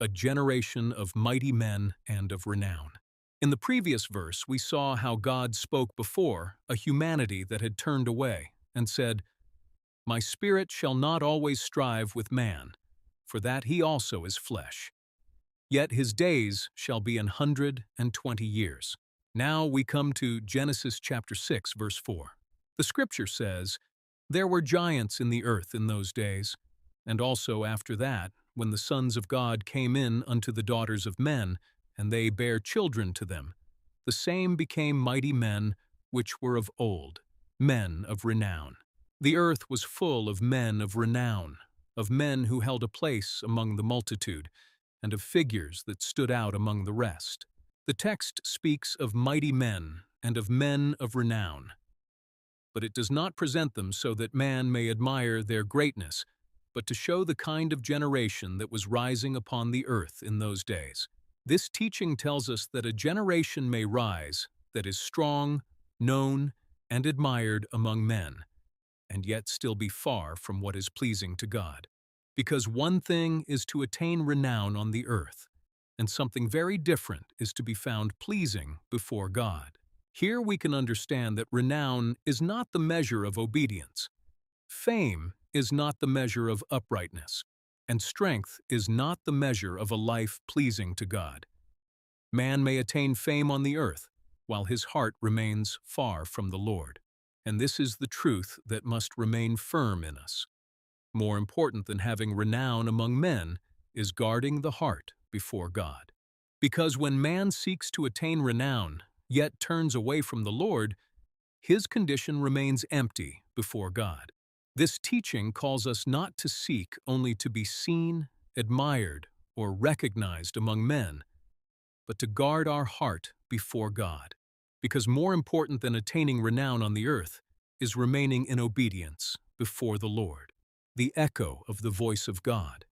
a generation of mighty men and of renown. In the previous verse, we saw how God spoke before a humanity that had turned away and said, "My spirit shall not always strive with man, for that he also is flesh. Yet his days shall be 120 years." Now we come to Genesis chapter 6, verse 4. The scripture says, "There were giants in the earth in those days, and also after that, when the sons of God came in unto the daughters of men, and they bare children to them. The same became mighty men, which were of old, men of renown." The earth was full of men of renown, of men who held a place among the multitude, and of figures that stood out among the rest. The text speaks of mighty men and of men of renown, but it does not present them so that man may admire their greatness, but to show the kind of generation that was rising upon the earth in those days. This teaching tells us that a generation may rise that is strong, known, and admired among men, and yet still be far from what is pleasing to God. Because one thing is to attain renown on the earth, and something very different is to be found pleasing before God. Here we can understand that renown is not the measure of obedience. Fame is not the measure of uprightness, and strength is not the measure of a life pleasing to God. Man may attain fame on the earth, while his heart remains far from the Lord. And this is the truth that must remain firm in us. More important than having renown among men is guarding the heart before God. Because when man seeks to attain renown, yet turns away from the Lord, his condition remains empty before God. This teaching calls us not to seek only to be seen, admired, or recognized among men, but to guard our heart before God. Because more important than attaining renown on the earth is remaining in obedience before the Lord, the echo of the voice of God.